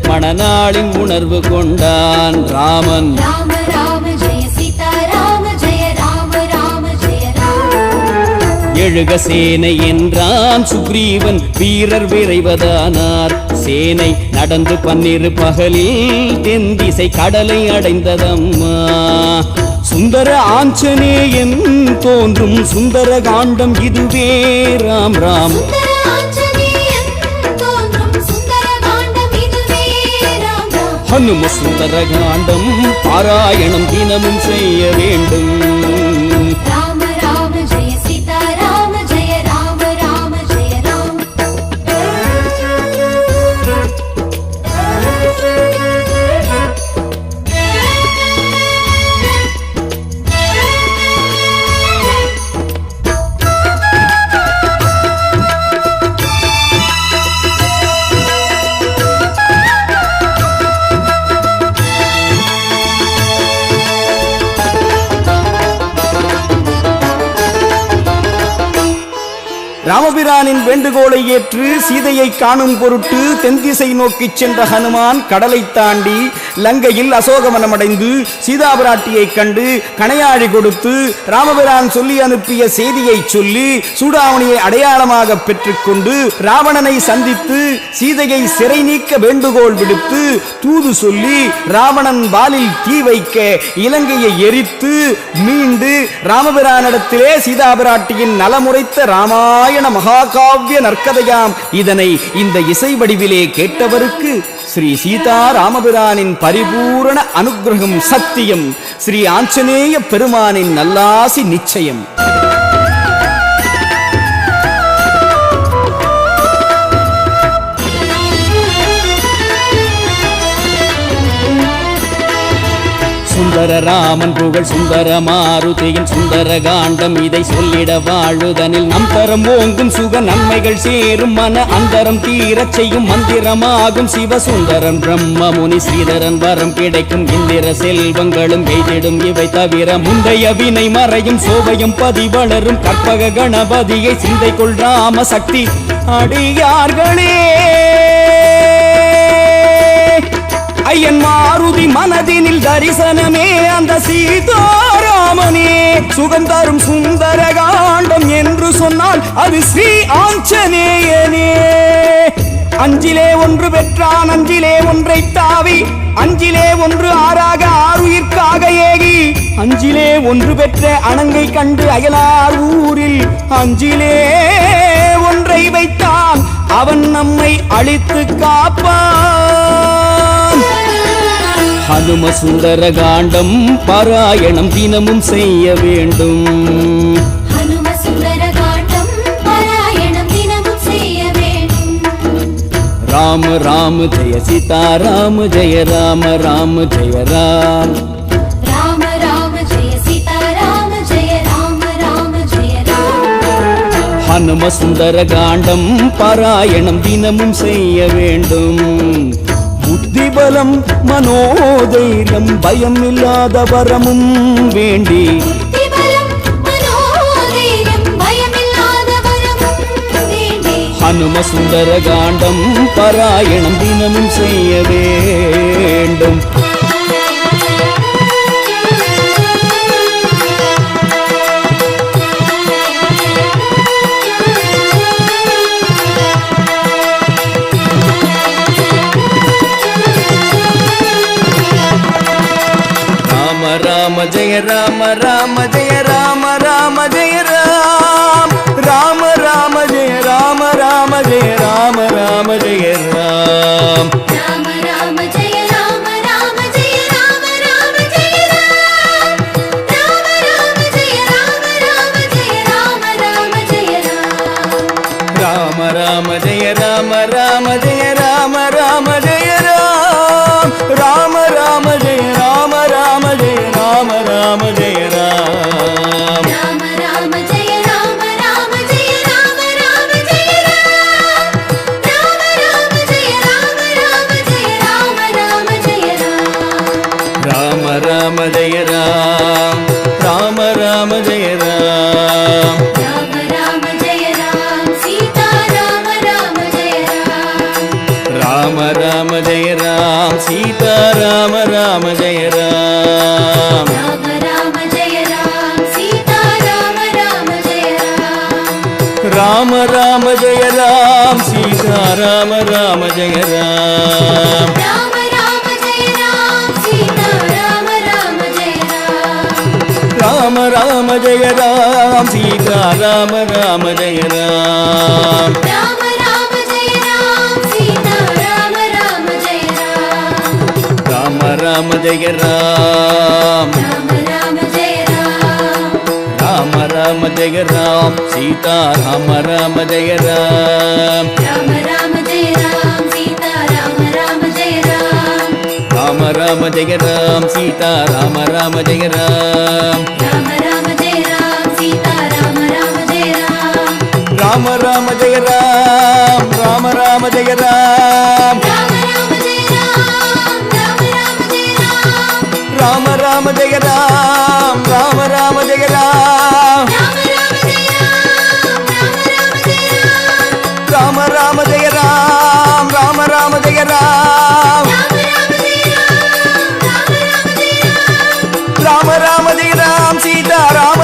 மணநாளின் உணர்வு கொண்டான் ராமன். ராம ராம ஜெய சீதா ராம ஜெய ராம ராம ஜெய ராம. எழுக சேனை என்றான் சுக்ரீவன் வீரர் விரைவதானார். சேனை நடந்து 12 பகலில் தென் திசை கடலை அடைந்ததம்மா. சுந்தர ஆஞ்சநேயன் தோன்றும் சுந்தர காண்டம் இதுவே ராம் ராம். சுந்தர ஆஞ்சநேயன் தோன்றும் சுந்தர காண்டம் இதுவே ராம் ராம். ஹனும சுந்தர காண்டம் பாராயணம் தினமும் செய்ய வேண்டும். ராம ராம ஜெய சீதா ராம ஜெய ராம ராம ஜெய ராம். ராமபிரானின் வேண்டுகோளை ஏற்று சீதையை காணும் பொருட்டு தென்திசை நோக்கி சென்ற ஹனுமான் கடலை தாண்டி லங்கையில் அசோகவனமடைந்து சீதாபிராட்டியை கண்டு கணையாழி கொடுத்து ராமபிரான் சொல்லி அனுப்பிய செய்தியை சொல்லி சூடாமணியை அடையாளமாக பெற்றுக்கொண்டு ராவணனை சந்தித்து சீதையை சிறை நீக்க வேண்டுகோள் விடுத்து தூது சொல்லி ராவணன் வாலில் தீ வைக்க இலங்கையை எரித்து மீண்டு ராமபிரானிடத்திலே சீதாபிராட்டியின் நலமுறைத்த ராமாயண மகாகாவிய நற்கதையாம். இதனை இந்த இசை வடிவிலே கேட்டவருக்கு ஸ்ரீ சீதா ராமபிரானின் பரிபூரண அனுக்கிரகம் சத்தியம். ஸ்ரீ ஆஞ்சநேய பெருமானின் நல்லாசி நிச்சயம். சுந்தர ராமன் புகழ் சுந்தர மாருதியின் சுந்தர காண்டம் இதை சொல்லிட வாழ்வுதனில் நம் தரம் ஓங்கும் சுக நன்மைகள் சேரும் மன அந்தரம் தீரச் செய்யும் மந்திரமாகும் சிவசுந்தரன் பிரம்ம முனி ஸ்ரீதரன் வரம் கிடைக்கும் இந்திர செல்வங்களும் எய்திடும் இவை தவிர முந்தைய வினை மறையும் சோபையும் பதி வளரும் கற்பக கணபதியை சிந்தை கொள் ராம சக்தி அடியார்களே. ஐயன் மாருதி மனதினில் தரிசனமே அந்த சீதாராமனே. சுகந்தரும் சுந்தர காண்டம் என்று சொன்னால் அது ஸ்ரீ ஆஞ்சநேயனே. அஞ்சிலே ஒன்று பெற்றான் அஞ்சிலே ஒன்றை தாவி அஞ்சிலே ஒன்று ஆறாக ஆறுயிர்க்காக ஏகி அஞ்சிலே ஒன்று பெற்ற அணங்கை கண்டு அயலார் ஊரில் அஞ்சிலே ஒன்றை வைத்தான் அவன் நம்மை அழித்து காப்பான். ஹனும சுந்தர காண்டம் பாராயணம் தினமும் செய்ய வேண்டும். ஹனும சுந்தர காண்டம் பாராயணம் தினமும் செய்ய வேண்டும். ராம ராம ஜெய சீதா ராம ஜெய ராம ராம ஜெய ராம். ராம ராம ஜெய சீதா ராம ஜெய ராம ராம ஜெய ராம். ஹனும சுந்தர காண்டம் பாராயணம் தினமும் செய்ய வேண்டும். புத்திபலம் மனோதைரியம் பயம் இல்லாத வரமும் வேண்டி புத்திபலம் மனோதைரியம் பயமில்லாத வரமும் வேண்டி ஹனும சுந்தர காண்டம் பாராயணம் தினமும் செய்ய வேண்டும். ராம ஜெய ராம ராம ஜெய ராம ராம ஜெய ராம். ராம ராம ஜெய ராம ராம ஜெய ராம ராம ஜெய ராம். ராம ராம ஜெய ராம ராம ஜெய ராம ராம ஜெய ராம். ராம ராம ஜெய ராம ராம ஜெய ராம ராம ஜெய ராம். ராம ராம ஜெய ராம ராம ஜெய ராம ராம ஜெய ராம். ராம ராம ஜெய ராம ராம ஜெய ராம ராம ஜெய ராம். ராம ராம ஜெய ராம ராம ஜெய ராம ராம ஜெய ராம். ராம ராம ஜெய ராம ராம ஜெய ராம ராம ஜெய ராம். ராம ராம ஜெய ராம். ராம ராம ஜெய ராம். ராம ராம ஜெய ராம் சீதா ராம ராம ஜெய ராம். ராம ராம ஜெய ராம் சீதா ராம ராம ஜெய ராம். ராம ராம ஜெய ராம் சீதா ராம ராம ஜெய ராம். ராம ராம ராம ஜெய ராம் சீதாராம ராம ஜெய ராம் ராம ராம ஜெய ராம் சீதாராம ராம ஜெய ராம் ராம ராம ஜெய ராம் சீதாராம ராம ஜெய ராம் ராம ராம ஜெய ராம் சீதாராம ராம ஜெய ராம் ராம ராம ஜெய ராம் ராம ராம ஜெய ராம் ராம ராம ஜெய ராம் சீதாராம ராம ஜெய ராம் ராம ராம ஜெய ராம் சீதாராம ராம ஜெய ராம் ராம ராம ஜெய ராம் சீதாராம ராம ஜெய ராம் ராம ராம ஜெய ராம் சீதாராம ராம ஜெய ராம் ராம ராம ஜெய ராம் ராம ராம ஜெய ராம் ராம ராம ஜெய ராம் ராம ராம ஜெய ராம் ராம ராம ஜெய ராம் ராம ராம ஜெய ராம் ராம ராம ஜெய ராம் ராம ராம ஜெய ராம் ராம ராம ஜெய ராம் ராம ராம ஜெய ராம் சீதாராம